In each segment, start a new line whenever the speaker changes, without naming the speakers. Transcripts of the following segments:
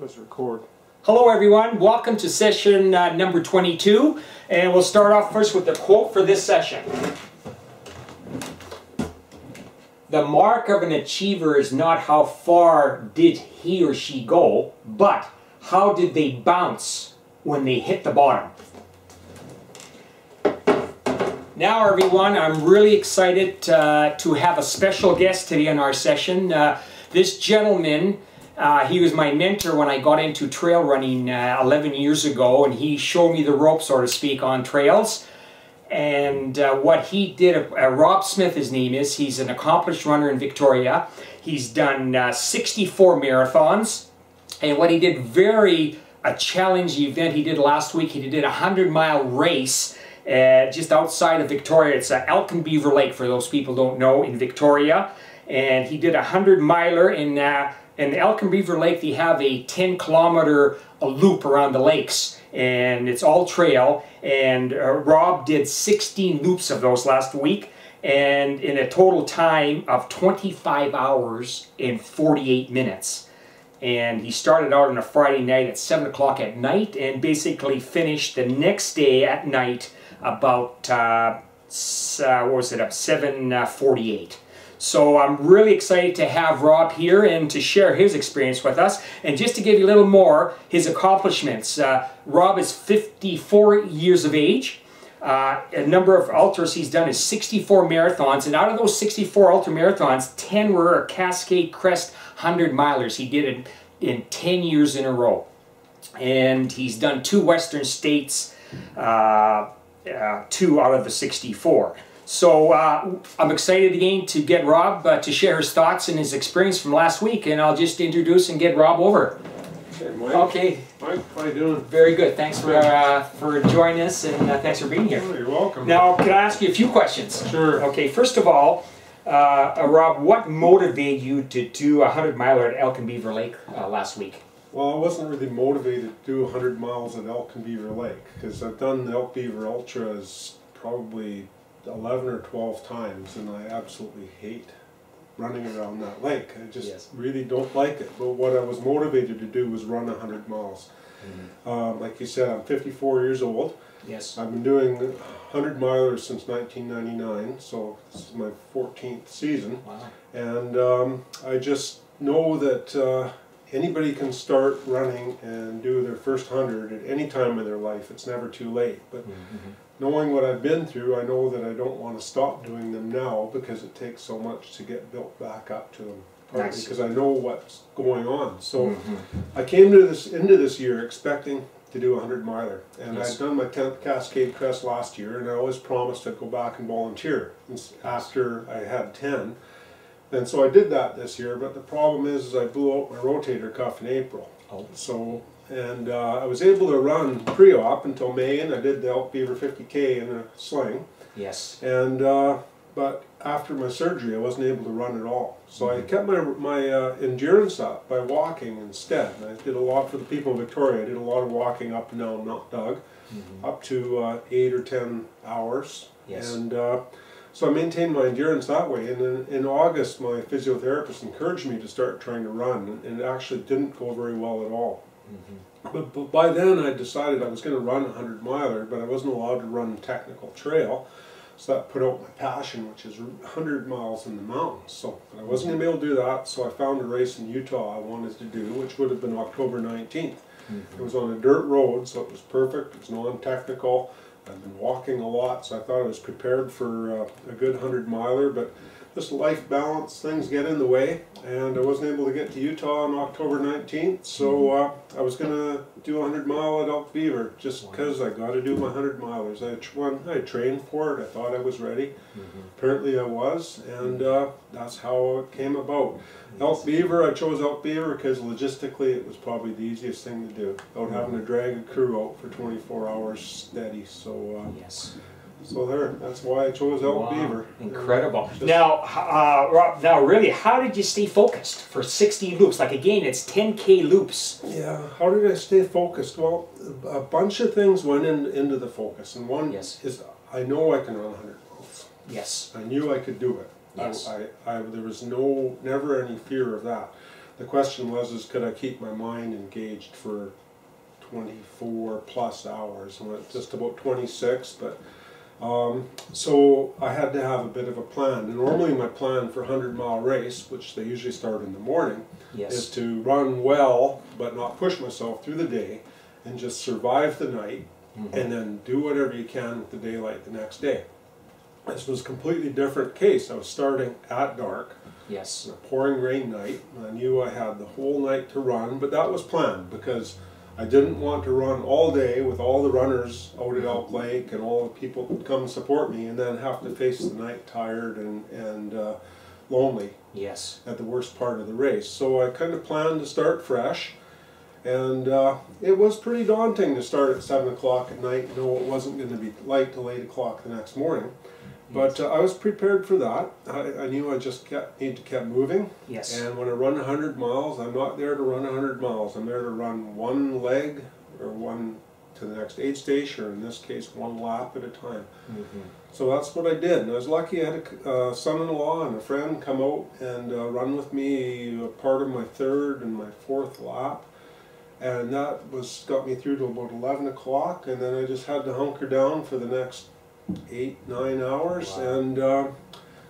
Let's record.
Hello everyone, welcome to session number 22, and we'll start off first with the quote for this session. The mark of an achiever is not how far did he or she go, but how did they bounce when they hit the bottom. Now everyone, I'm really excited to have a special guest today in our session. This gentleman, he was my mentor when I got into trail running 11 years ago, and he showed me the ropes, so to speak, on trails. And what he did, Rob Smith his name is, he's an accomplished runner in Victoria. He's done 64 marathons, and what he did, a challenging event he did last week, he did a 100-mile race just outside of Victoria. It's Elk-Beaver Lake, for those people who don't know, in Victoria. And he did a 100-miler in Elk-Beaver Lake. They have a 10-kilometer loop around the lakes, and it's all trail. And Rob did 16 loops of those last week, and in a total time of 25 hours and 48 minutes. And he started out on a Friday night at 7 o'clock at night, and basically finished the next day at night about what was it, 7:48. So I'm really excited to have Rob here and to share his experience with us. And just to give you a little more, his accomplishments. Rob is 54 years of age. A number of ultras he's done is 64 marathons. And out of those 64 ultra marathons, 10 were Cascade Crest 100-milers. He did it in 10 years in a row. And he's done 2 Western States, 2 out of the 64. So I'm excited again to get Rob to share his thoughts and his experience from last week, and I'll just introduce and get Rob over.
Okay, Mike.
Okay.
Mike, how you doing?
Very good. Thanks for joining us, and thanks for being here.
Oh, you're welcome.
Now, can I ask you a few questions?
Sure.
Okay. First of all, Rob, what motivated you to do a 100-miler at Elk-Beaver Lake last week?
Well, I wasn't really motivated to do 100 miles at Elk-Beaver Lake because I've done the Elk-Beaver Ultras probably 11 or 12 times, and I absolutely hate running around that lake. I just really don't like it. But what I was motivated to do was run 100 miles. Mm-hmm. Like you said, I'm 54 years old.
Yes.
I've been doing 100 milers since 1999, so this is my 14th season.
Wow.
And I just know that anybody can start running and do their first 100 at any time in their life. It's never too late. But knowing what I've been through, I know that I don't want to stop doing them now because it takes so much to get built back up to them. Partly because I know what's going on. So I came to into this year expecting to do a 100-miler. And I'd done my 10th Cascade Crest last year, and I always promised I'd go back and volunteer after I had 10. And so I did that this year, but the problem is I blew out my rotator cuff in April. Oh. So, and I was able to run pre-op until May, and I did the Elk-Beaver 50K in a sling.
Yes.
And but after my surgery, I wasn't able to run at all. So I kept my endurance up by walking instead. And I did a lot for the people in Victoria. I did a lot of walking up and down Mount Doug, up to 8 or 10 hours.
Yes. And
so I maintained my endurance that way, and in August my physiotherapist encouraged me to start trying to run, and it actually didn't go very well at all. But by then I decided I was going to run a 100-miler, but I wasn't allowed to run technical trail, so that put out my passion, which is 100 miles in the mountains. So but I wasn't going to be able to do that, so I found a race in Utah I wanted to do, which would have been October 19th. It was on a dirt road, so it was perfect, it was non-technical. I've been walking a lot, so I thought I was prepared for a good 100-miler, but this life balance, things get in the way, and I wasn't able to get to Utah on October 19th, so I was going to do a 100-mile at Elk-Beaver, just because I got to do my 100-milers. I trained for it, I thought I was ready. Apparently I was, and that's how it came about. Elk-Beaver, I chose Elk-Beaver because logistically it was probably the easiest thing to do, without having to drag a crew out for 24 hours steady. So so there, that's why I chose Elk-Beaver.
Wow. Incredible. Now, Rob, really, how did you stay focused for 60 loops? Like again, it's 10K loops.
Yeah, how did I stay focused? Well, a bunch of things went into the focus, and one is I know I can run 100 miles.
Yes.
I knew I could do it.
Yes.
There was never any fear of that. the question was, could I keep my mind engaged for 24 plus hours? And it's just about 26, but so I had to have a bit of a plan. And normally my plan for a 100-mile race, which they usually start in the morning, is to run well but not push myself through the day and just survive the night and then do whatever you can with the daylight the next day. This was a completely different case. I was starting at dark.
Yes.
A pouring rain night. I knew I had the whole night to run, but that was planned because I didn't want to run all day with all the runners out at Elk Lake and all the people who come support me and then have to face the night tired and lonely.
Yes.
At the worst part of the race. So I kind of planned to start fresh, and it was pretty daunting to start at 7 o'clock at night and know it wasn't going to be light till 8 o'clock the next morning. But I was prepared for that. I knew I just need to keep moving.
Yes.
And when I run 100 miles, I'm not there to run 100 miles. I'm there to run one leg or one to the next aid station, or in this case, one lap at a time. So that's what I did. And I was lucky I had a son-in-law and a friend come out and run with me a part of my third and my fourth lap. And that got me through to about 11 o'clock, and then I just had to hunker down for the next 8-9 hours and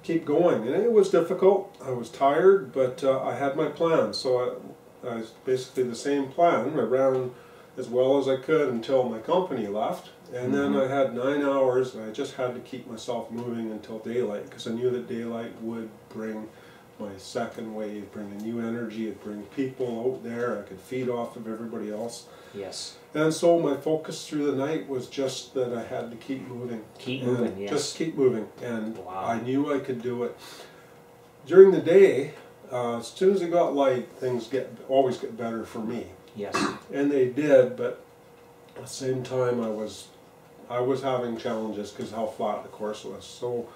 keep going. And it was difficult. I was tired, but I had my plan. So I was basically the same plan. I ran as well as I could until my company left, and then I had 9 hours, and I just had to keep myself moving until daylight, because I knew that daylight would bring my second wave, bring a new energy, it'd bring people out there, I could feed off of everybody else.
Yes.
And so my focus through the night was just that I had to keep moving.
Keep moving, yes.
Just keep moving, and
wow.
I knew I could do it. During the day, as soon as it got light, things always get better for me.
Yes.
And they did, but at the same time I was having challenges because how flat the course was. So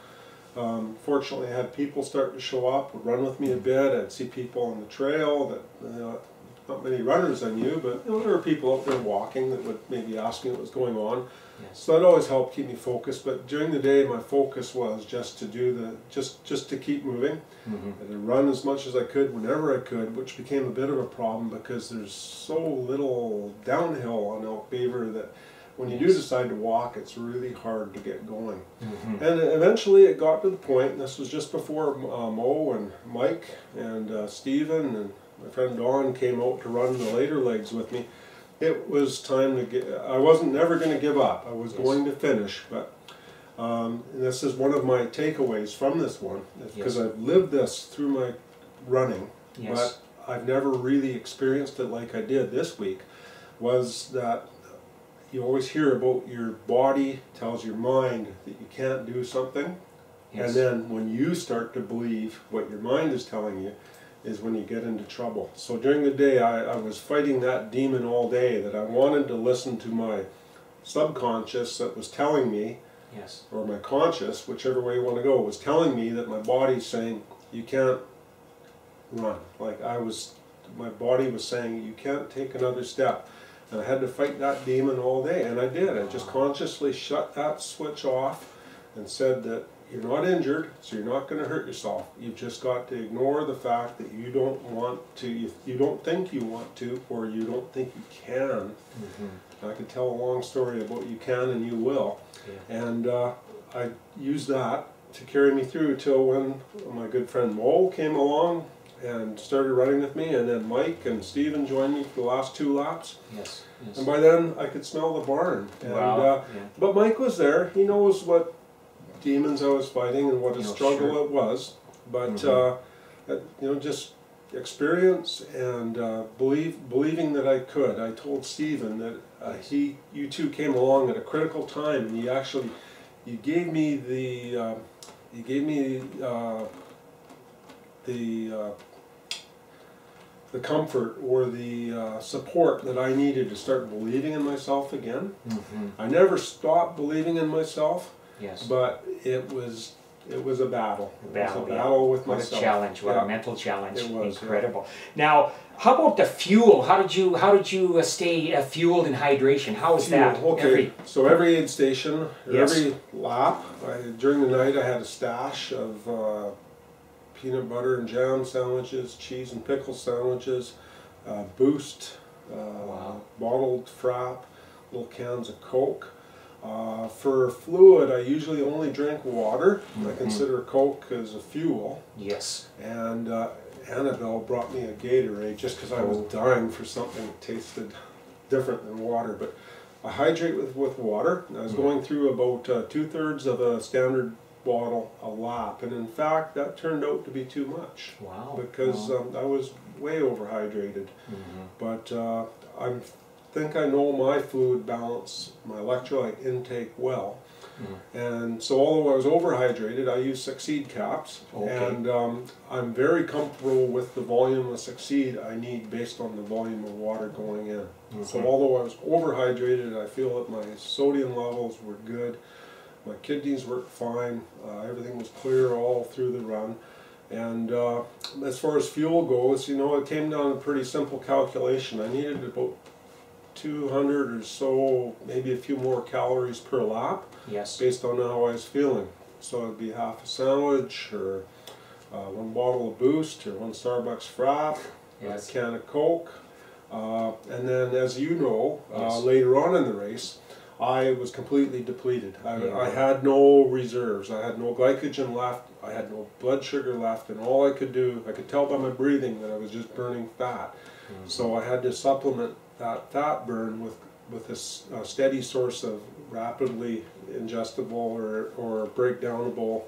fortunately I had people start to show up, would run with me a bit. I'd see people on the trail that not many runners I knew, but there were people out there walking that would maybe ask me what was going on.
Yes.
So that always helped keep me focused. But during the day, my focus was just to just to keep moving, and to run as much as I could whenever I could, which became a bit of a problem because there's so little downhill on Elk-Beaver that when you do decide to walk, it's really hard to get going. And eventually it got to the point, and this was just before Mo and Mike and Stephen and my friend Don came out to run the later legs with me. It was time to get, I wasn't never going to give up. I was going to finish, but and this is one of my takeaways from this one, because I've lived this through my running, but I've never really experienced it like I did this week, was that you always hear about your body tells your mind that you can't do something, and then when you start to believe what your mind is telling you is when you get into trouble. So during the day I was fighting that demon all day, that I wanted to listen to my subconscious that was telling me, or my conscious, whichever way you want to go, was telling me that my body's saying you can't run. Like my body was saying you can't take another step. And I had to fight that demon all day, and I did. I just consciously shut that switch off and said that you're not injured, so you're not going to hurt yourself. You've just got to ignore the fact that you don't want to, you don't think you want to, or you don't think you can. I could tell a long story about you can and you will. And I used that to carry me through till when my good friend Mo came along and started running with me, and then Mike and Stephen joined me for the last 2 laps. And by then I could smell the barn. And, but Mike was there. He knows what demons I was fighting and what a struggle it was. But you know, just experience and believing that I could. I told Stephen that you two came along at a critical time, and you gave me the the comfort or the support that I needed to start believing in myself again. I never stopped believing in myself, but it was a battle. It was a battle with myself.
What a challenge! What a mental challenge!
It was
incredible. Now, how about the fuel? How did you stay fueled in hydration? How was that?
Okay, so every aid station, every lap, during the night, I had a stash of peanut butter and jam sandwiches, cheese and pickle sandwiches, Boost, bottled Frap, little cans of Coke. For fluid, I usually only drink water. I consider Coke as a fuel.
Yes.
And Annabelle brought me a Gatorade just because I was dying for something that tasted different than water. But I hydrate with water. I was going through about 2/3 of a standard bottle a lap, and in fact that turned out to be too much.
Wow.
Because I was way overhydrated. But I think I know my fluid balance, my electrolyte intake well. And so although I was overhydrated, I use Succeed caps, and I'm very comfortable with the volume of Succeed I need based on the volume of water going in. So although I was overhydrated, I feel that my sodium levels were good, my kidneys worked fine, everything was clear all through the run. And as far as fuel goes, you know, it came down to a pretty simple calculation. I needed about 200 or so, maybe a few more calories per lap, based on how I was feeling. So it'd be half a sandwich, or one bottle of Boost, or one Starbucks Frap, a can of Coke. And then, as you know, later on in the race, I was completely depleted. I had no reserves. I had no glycogen left. I had no blood sugar left, and all I could do, I could tell by my breathing that I was just burning fat. So I had to supplement that fat burn with a steady source of rapidly ingestible or breakdownable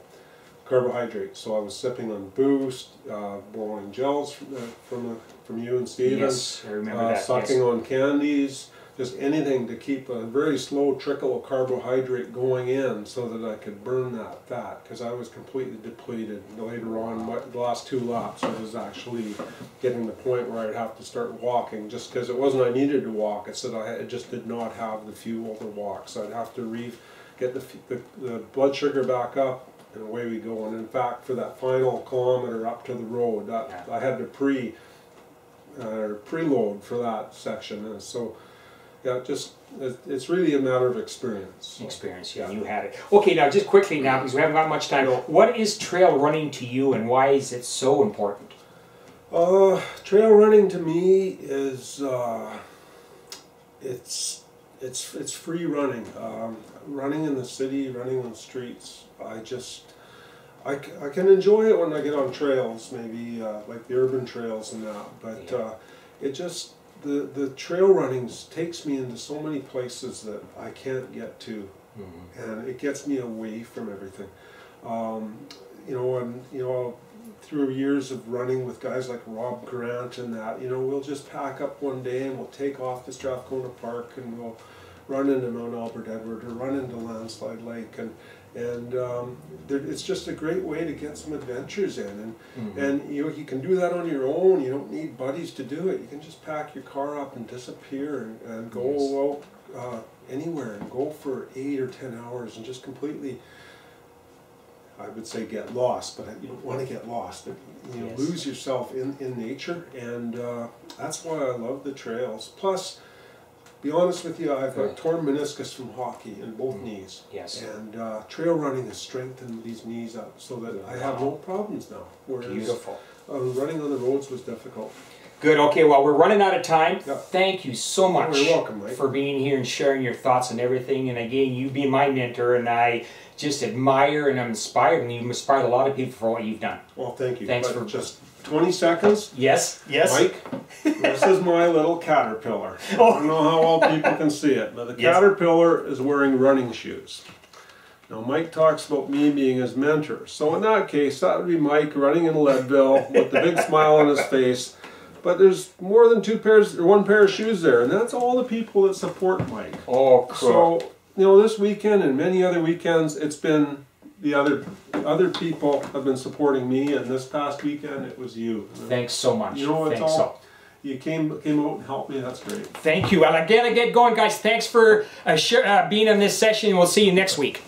carbohydrates. So I was sipping on Boost, borrowing gels from you and Steven,
Yes, I remember that.
sucking on candies, just anything to keep a very slow trickle of carbohydrate going in so that I could burn that fat, because I was completely depleted. Later on, the last 2 laps, I was actually getting to the point where I'd have to start walking, just because it wasn't I needed to walk, it's that I just did not have the fuel to walk. So I'd have to get the blood sugar back up, and away we go. And in fact, for that final kilometer up to the road, I had to preload for that section. And so yeah, it's really a matter of experience.
Experience, yeah, you had it. Okay, now just quickly now, because we haven't got much time, what is trail running to you, and why is it so important?
Trail running to me is it's free running. Running in the city, running on the streets. I can enjoy it when I get on trails, maybe like the urban trails and that. But it just the trail running takes me into so many places that I can't get to, and it gets me away from everything. Through years of running with guys like Rob Grant and that, we'll just pack up one day and we'll take off to Strathcona Park and we'll run into Mount Albert Edward or run into Landslide Lake, and it's just a great way to get some adventures in, and you can do that on your own. You don't need buddies to do it. You can just pack your car up and disappear and go out anywhere and go for 8 or 10 hours and just completely, I would say, get lost, but you don't want to get lost. But, lose yourself in nature, and that's why I love the trails. Plus, be honest with you, I've got torn meniscus from hockey in both knees. And trail running has strengthened these knees up so that I have no problems now. Whereas running on the roads was difficult.
Good. Okay, well, we're running out of time. Thank you so much
You're welcome, Mike,
for being here and sharing your thoughts and everything. And again, you being my mentor, and I just admire and I'm inspired, and you've inspired a lot of people for what you've done.
Well, thank you.
Thanks
for just 20 seconds.
Yes.
Mike, this is my little caterpillar. I don't know how well people can see it, but the caterpillar is wearing running shoes. Now, Mike talks about me being his mentor. So in that case, that would be Mike running in Leadville with the big smile on his face. But there's more than 2 pairs or 1 pair of shoes there, and that's all the people that support Mike.
Oh, cool.
So, this weekend and many other weekends, it's been the other people have been supporting me, and this past weekend it was you.
Thanks so much.
You came out and helped me. That's great.
Thank you. Well, again, I get going, guys. Thanks for being on this session, and we'll see you next week.